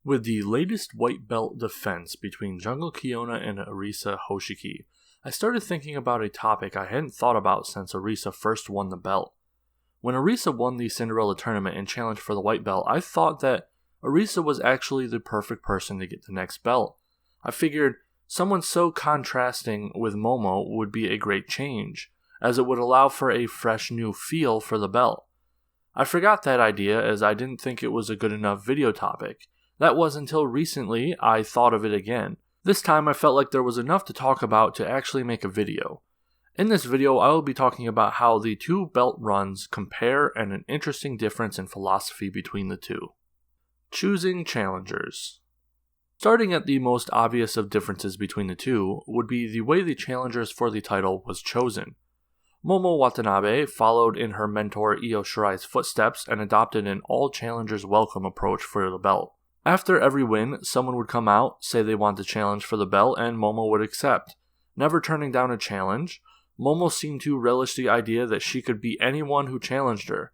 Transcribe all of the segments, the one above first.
With the latest white belt defense between Jungle Kiona and Arisa Hoshiki, I started thinking about a topic I hadn't thought about since Arisa first won the belt. When Arisa won the Cinderella tournament and challenged for the white belt, I thought that Arisa was actually the perfect person to get the next belt. I figured someone so contrasting with Momo would be a great change, as it would allow for a fresh new feel for the belt. I forgot that idea as I didn't think it was a good enough video topic. That was until recently I thought of it again. This time I felt like there was enough to talk about to actually make a video. In this video I will be talking about how the two belt runs compare and an interesting difference in philosophy between the two. Choosing challengers. Starting at the most obvious of differences between the two would be the way the challengers for the title was chosen. Momo Watanabe followed in her mentor Io Shirai's footsteps and adopted an all challengers welcome approach for the belt. After every win, someone would come out, say they want to challenge for the belt, and Momo would accept. Never turning down a challenge, Momo seemed to relish the idea that she could beat anyone who challenged her.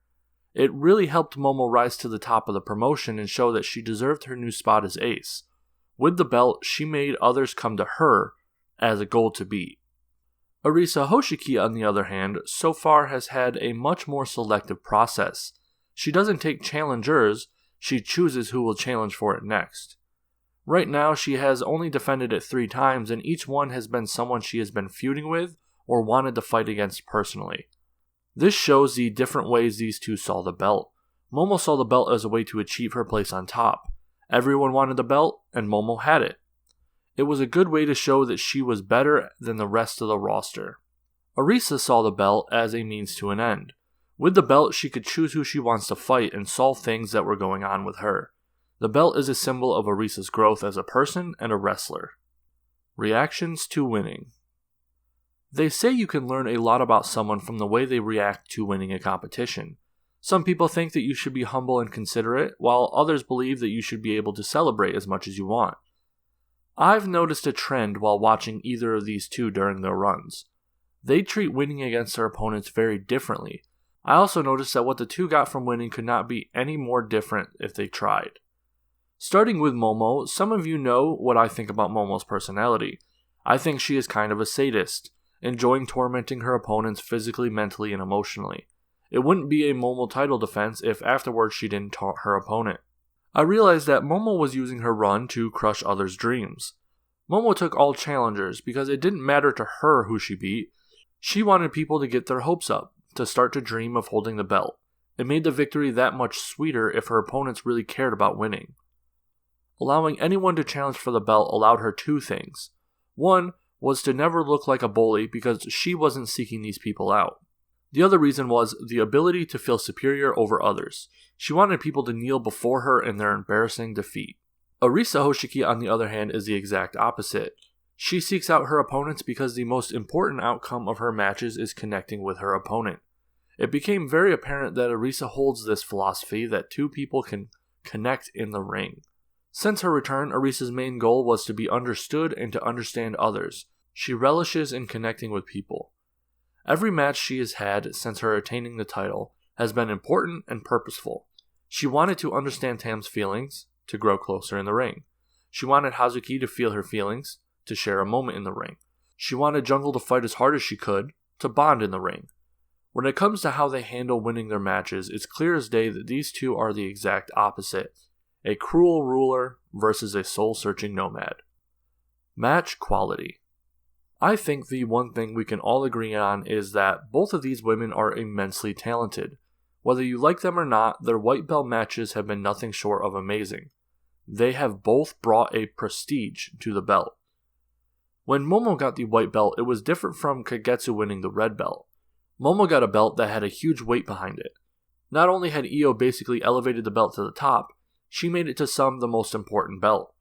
It really helped Momo rise to the top of the promotion and show that she deserved her new spot as ace. With the belt, she made others come to her as a goal to beat. Arisa Hoshiki, on the other hand, so far has had a much more selective process. She doesn't take challengers, she chooses who will challenge for it next. Right now, she has only defended it 3 times, and each one has been someone she has been feuding with or wanted to fight against personally. This shows the different ways these two saw the belt. Momo saw the belt as a way to achieve her place on top. Everyone wanted the belt, and Momo had it. It was a good way to show that she was better than the rest of the roster. Arisa saw the belt as a means to an end. With the belt, she could choose who she wants to fight and solve things that were going on with her. The belt is a symbol of Arisa's growth as a person and a wrestler. Reactions to winning. They say you can learn a lot about someone from the way they react to winning a competition. Some people think that you should be humble and considerate, while others believe that you should be able to celebrate as much as you want. I've noticed a trend while watching either of these two during their runs. They treat winning against their opponents very differently. I also noticed that what the two got from winning could not be any more different if they tried. Starting with Momo, some of you know what I think about Momo's personality. I think she is kind of a sadist, enjoying tormenting her opponents physically, mentally, and emotionally. It wouldn't be a Momo title defense if afterwards she didn't taunt her opponent. I realized that Momo was using her run to crush others' dreams. Momo took all challengers because it didn't matter to her who she beat. She wanted people to get their hopes up, to start to dream of holding the belt. It made the victory that much sweeter if her opponents really cared about winning. Allowing anyone to challenge for the belt allowed her 2 things. One was to never look like a bully because she wasn't seeking these people out. The other reason was the ability to feel superior over others. She wanted people to kneel before her in their embarrassing defeat. Arisa Hoshiki, on the other hand, is the exact opposite. She seeks out her opponents because the most important outcome of her matches is connecting with her opponent. It became very apparent that Arisa holds this philosophy that 2 people can connect in the ring. Since her return, Arisa's main goal was to be understood and to understand others. She relishes in connecting with people. Every match she has had since her attaining the title has been important and purposeful. She wanted to understand Tam's feelings, to grow closer in the ring. She wanted Hazuki to feel her feelings, to share a moment in the ring. She wanted Jungle to fight as hard as she could, to bond in the ring. When it comes to how they handle winning their matches, it's clear as day that these two are the exact opposite. A cruel ruler versus a soul-searching nomad. Match quality. I think the one thing we can all agree on is that both of these women are immensely talented. Whether you like them or not, their white belt matches have been nothing short of amazing. They have both brought a prestige to the belt. When Momo got the white belt, it was different from Kagetsu winning the red belt. Momo got a belt that had a huge weight behind it. Not only had Io basically elevated the belt to the top, she made it to some the most important belt.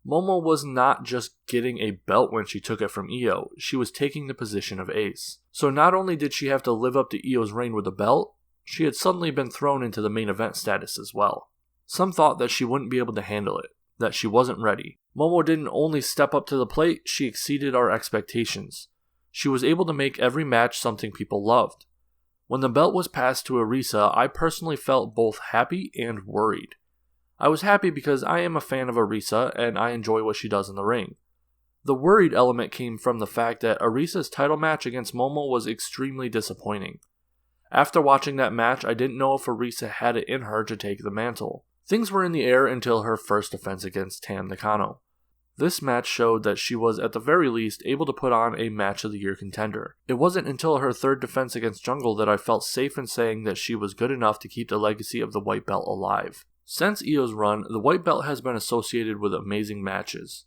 Momo was not just getting a belt when she took it from Io, she was taking the position of ace. So not only did she have to live up to Io's reign with the belt, she had suddenly been thrown into the main event status as well. Some thought that she wouldn't be able to handle it, that she wasn't ready. Momo didn't only step up to the plate, she exceeded our expectations. She was able to make every match something people loved. When the belt was passed to Arisa, I personally felt both happy and worried. I was happy because I am a fan of Arisa and I enjoy what she does in the ring. The worried element came from the fact that Arisa's title match against Momo was extremely disappointing. After watching that match, I didn't know if Arisa had it in her to take the mantle. Things were in the air until her first defense against Tam Nakano. This match showed that she was at the very least able to put on a match of the year contender. It wasn't until her third defense against Jungle that I felt safe in saying that she was good enough to keep the legacy of the white belt alive. Since Io's run, the white belt has been associated with amazing matches.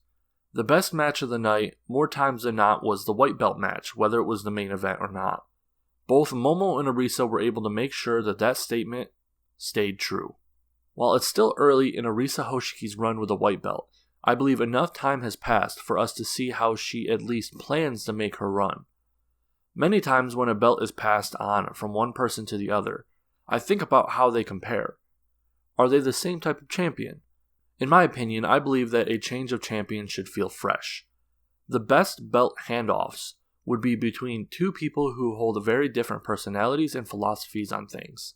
The best match of the night, more times than not, was the white belt match, whether it was the main event or not. Both Momo and Arisa were able to make sure that statement stayed true. While it's still early in Arisa Hoshiki's run with the white belt, I believe enough time has passed for us to see how she at least plans to make her run. Many times when a belt is passed on from one person to the other, I think about how they compare. Are they the same type of champion? In my opinion, I believe that a change of champion should feel fresh. The best belt handoffs would be between two people who hold very different personalities and philosophies on things.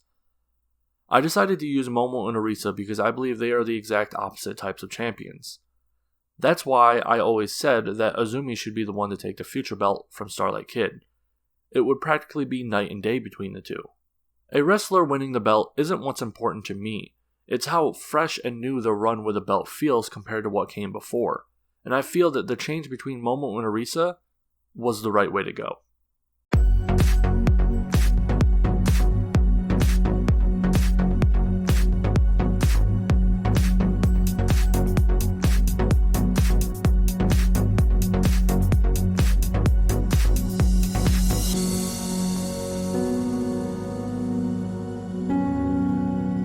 I decided to use Momo and Arisa because I believe they are the exact opposite types of champions. That's why I always said that Azumi should be the one to take the future belt from Starlight Kid. It would practically be night and day between the two. A wrestler winning the belt isn't what's important to me. It's how fresh and new the run with the belt feels compared to what came before, and I feel that the change between Momo and Arisa was the right way to go.